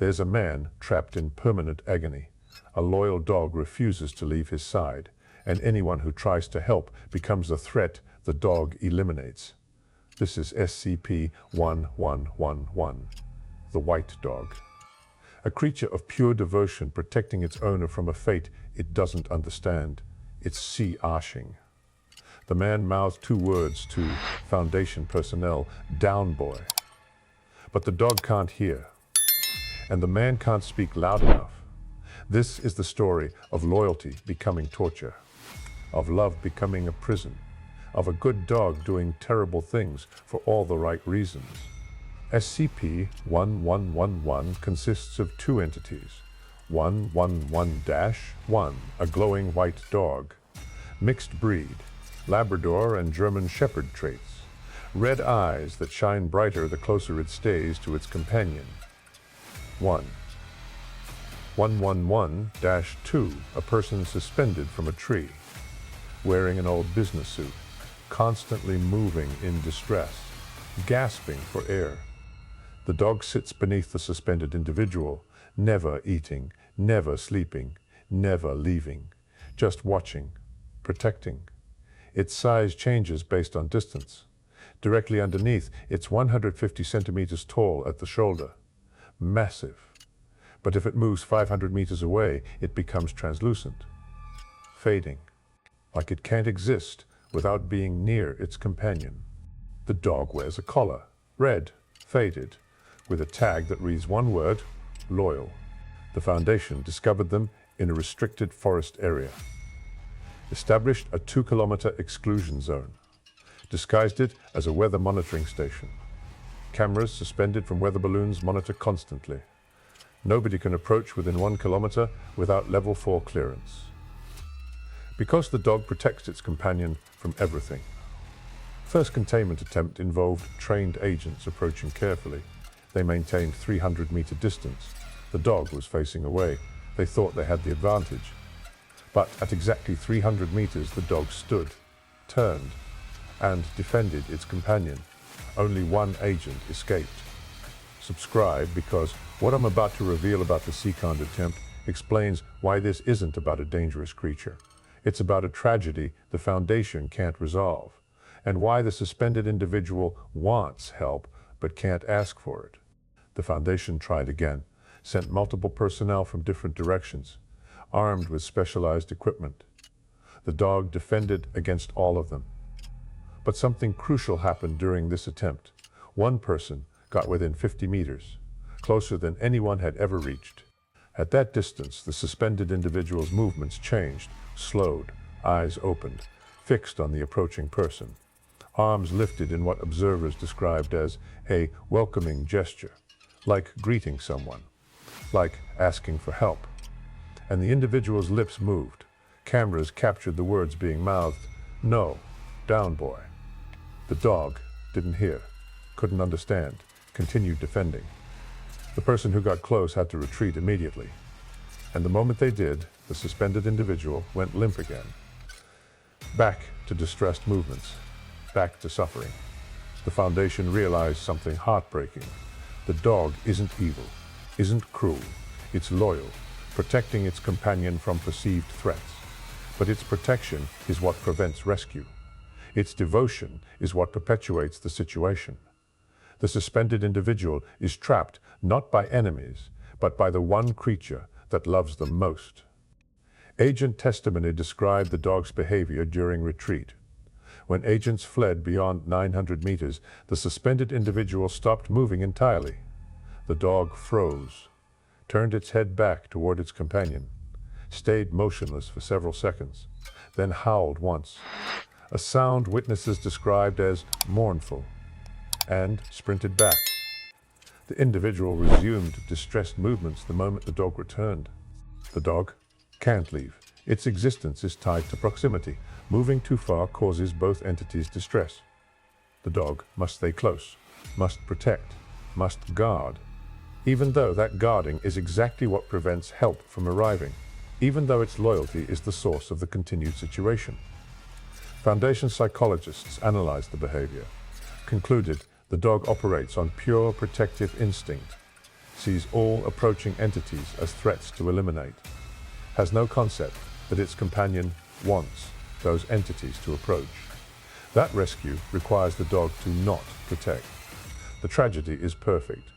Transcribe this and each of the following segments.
There's a man trapped in permanent agony. A loyal dog refuses to leave his side, and anyone who tries to help becomes a threat the dog eliminates. This is SCP-1111, the white dog. A creature of pure devotion protecting its owner from a fate it doesn't understand. It's C-ashing. The man mouths 2 words to Foundation personnel, "Down, boy." But the dog can't hear, and the man can't speak loud enough. This is the story of loyalty becoming torture, of love becoming a prison, of a good dog doing terrible things for all the right reasons. SCP-1111 consists of 2 entities. 111-1, a glowing white dog. Mixed breed, Labrador and German Shepherd traits. Red eyes that shine brighter the closer it stays to its companion. 111-2, a person suspended from a tree, wearing an old business suit, constantly moving in distress, gasping for air. The dog sits beneath the suspended individual, never eating, never sleeping, never leaving, just watching, protecting. Its size changes based on distance. Directly underneath, it's 150 centimeters tall at the shoulder. Massive. But if it moves 500 meters away, it becomes translucent, fading, like it can't exist without being near its companion. The dog wears a collar, red, faded, with a tag that reads 1 word, loyal. The Foundation discovered them in a restricted forest area. Established a 2-kilometer exclusion zone. Disguised it as a weather monitoring station. Cameras suspended from weather balloons monitor constantly. Nobody can approach within 1 kilometer without level 4 clearance. Because the dog protects its companion from everything. First containment attempt involved trained agents approaching carefully. They maintained 300-meter distance. The dog was facing away. They thought they had the advantage. But at exactly 300 meters, the dog stood, turned, and defended its companion. Only 1 agent escaped. Subscribe, because what I'm about to reveal about the Second attempt explains why this isn't about a dangerous creature. It's about a tragedy the Foundation can't resolve, and why the suspended individual wants help but can't ask for it. The Foundation tried again, sent multiple personnel from different directions, armed with specialized equipment. The dog defended against all of them. But something crucial happened during this attempt. 1 person got within 50 meters, closer than anyone had ever reached. At that distance, the suspended individual's movements changed, slowed, eyes opened, fixed on the approaching person. Arms lifted in what observers described as a welcoming gesture, like greeting someone, like asking for help. And the individual's lips moved. Cameras captured the words being mouthed, "No, down, boy." The dog didn't hear, couldn't understand, continued defending. The person who got close had to retreat immediately. And the moment they did, the suspended individual went limp again. Back to distressed movements, back to suffering. The Foundation realized something heartbreaking. The dog isn't evil, isn't cruel, it's loyal, protecting its companion from perceived threats. But its protection is what prevents rescue. Its devotion is what perpetuates the situation. The suspended individual is trapped not by enemies, but by the one creature that loves them most. Agent testimony described the dog's behavior during retreat. When agents fled beyond 900 meters, the suspended individual stopped moving entirely. The dog froze, turned its head back toward its companion, stayed motionless for several seconds, then howled once, a sound witnesses described as mournful, and sprinted back. The individual resumed distressed movements the moment the dog returned. The dog can't leave. Its existence is tied to proximity. Moving too far causes both entities distress. The dog must stay close, must protect, must guard, even though that guarding is exactly what prevents help from arriving, even though its loyalty is the source of the continued situation. Foundation psychologists analyzed the behavior, concluded the dog operates on pure protective instinct, sees all approaching entities as threats to eliminate, has no concept that its companion wants those entities to approach. That rescue requires the dog to not protect. The tragedy is perfect,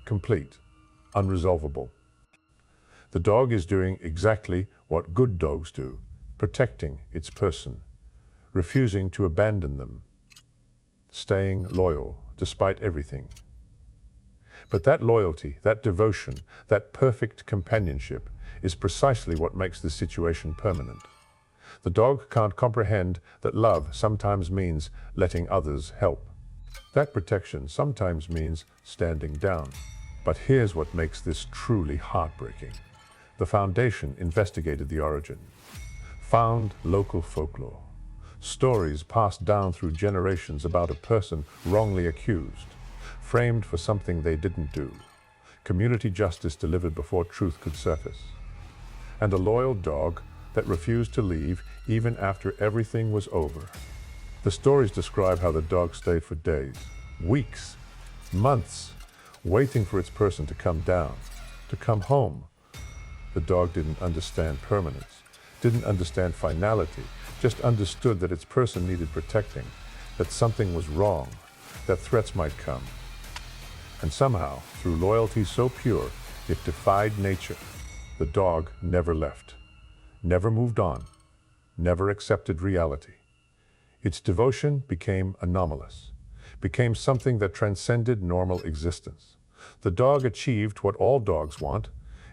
complete, unresolvable. The dog is doing exactly what good dogs do, protecting its person, refusing to abandon them, staying loyal despite everything. But that loyalty, that devotion, that perfect companionship is precisely what makes the situation permanent. The dog can't comprehend that love sometimes means letting others help. That protection sometimes means standing down. But here's what makes this truly heartbreaking. The Foundation investigated the origin, found local folklore, stories passed down through generations about a person wrongly accused, framed for something they didn't do, community justice delivered before truth could surface, and a loyal dog that refused to leave even after everything was over. The stories describe how the dog stayed for days, weeks, months, waiting for its person to come down, to come home. The dog didn't understand permanence, didn't understand finality, just understood that its person needed protecting, that something was wrong, that threats might come. And somehow, through loyalty so pure, it defied nature. The dog never left, never moved on, never accepted reality. Its devotion became anomalous, became something that transcended normal existence. The dog achieved what all dogs want,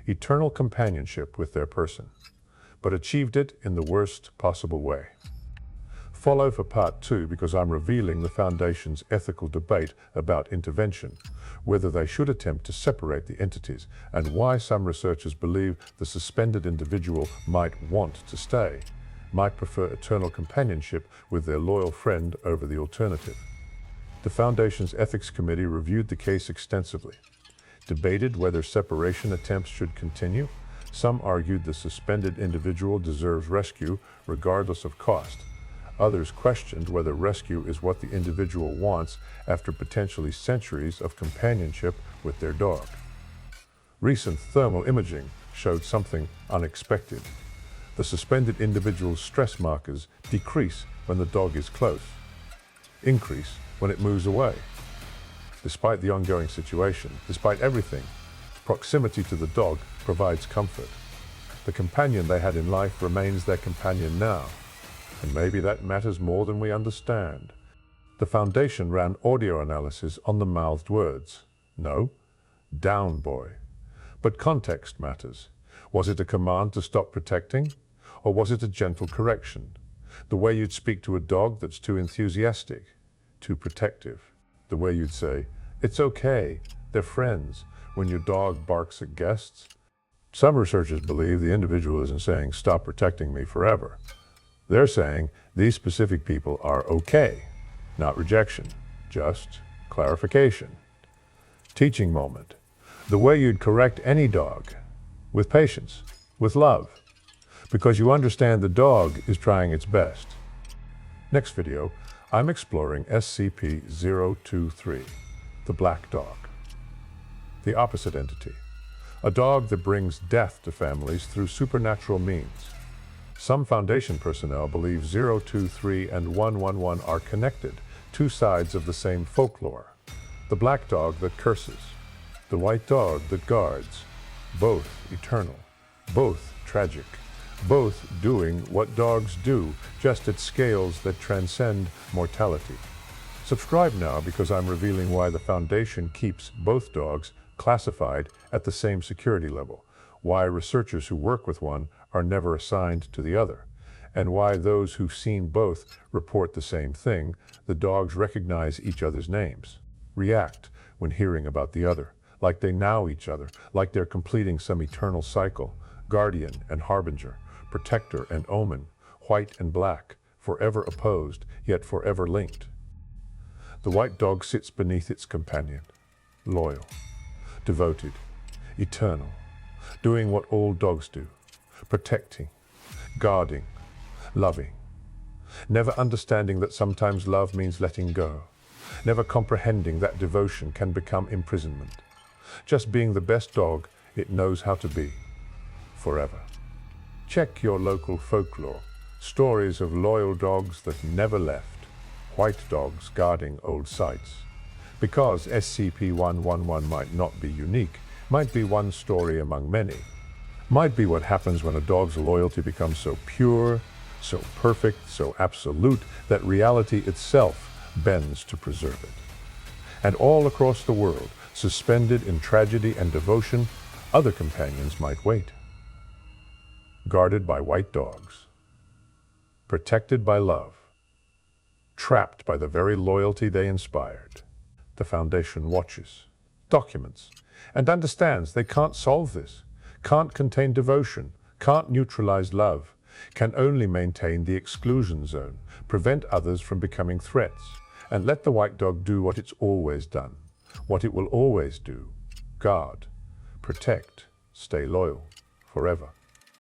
eternal companionship with their person, but achieved it in the worst possible way. Follow for part 2 because I'm revealing the Foundation's ethical debate about intervention, whether they should attempt to separate the entities, and why some researchers believe the suspended individual might want to stay, might prefer eternal companionship with their loyal friend over the alternative. The Foundation's Ethics Committee reviewed the case extensively, debated whether separation attempts should continue. Some argued the suspended individual deserves rescue regardless of cost. Others questioned whether rescue is what the individual wants after potentially centuries of companionship with their dog. Recent thermal imaging showed something unexpected. The suspended individual's stress markers decrease when the dog is close, increase when it moves away. Despite the ongoing situation, despite everything, proximity to the dog provides comfort. The companion they had in life remains their companion now, and maybe that matters more than we understand. The Foundation ran audio analysis on the mouthed words. No, down boy. But context matters. Was it a command to stop protecting? Or was it a gentle correction? The way you'd speak to a dog that's too enthusiastic, too protective. The way you'd say, "It's okay, they're friends," when your dog barks at guests. Some researchers believe the individual isn't saying, "Stop protecting me forever." They're saying these specific people are okay, not rejection, just clarification. Teaching moment. The way you'd correct any dog, with patience, with love, because you understand the dog is trying its best. Next video, I'm exploring SCP-023, the black dog. The opposite entity, a dog that brings death to families through supernatural means. Some Foundation personnel believe 023 and 111 are connected, two sides of the same folklore. The black dog that curses, the white dog that guards, both eternal, both tragic, both doing what dogs do, just at scales that transcend mortality. Subscribe now because I'm revealing why the Foundation keeps both dogs classified at the same security level, why researchers who work with one are never assigned to the other, and why those who've seen both report the same thing: the dogs recognize each other's names, react when hearing about the other, like they know each other, like they're completing some eternal cycle, guardian and harbinger, protector and omen, white and black, forever opposed, yet forever linked. The white dog sits beneath its companion, loyal, devoted, eternal, doing what all dogs do, protecting, guarding, loving, never understanding that sometimes love means letting go, never comprehending that devotion can become imprisonment. just being the best dog it knows how to be, forever. Check your local folklore, stories of loyal dogs that never left, white dogs guarding old sites. Because SCP-1111 might not be unique, might be one story among many, might be what happens when a dog's loyalty becomes so pure, so perfect, so absolute, that reality itself bends to preserve it. And all across the world, suspended in tragedy and devotion, other companions might wait. Guarded by white dogs, protected by love, trapped by the very loyalty they inspired. The Foundation watches, documents, and understands they can't solve this, can't contain devotion, can't neutralize love, can only maintain the exclusion zone, prevent others from becoming threats, and let the white dog do what it's always done, what it will always do: guard, protect, stay loyal, forever.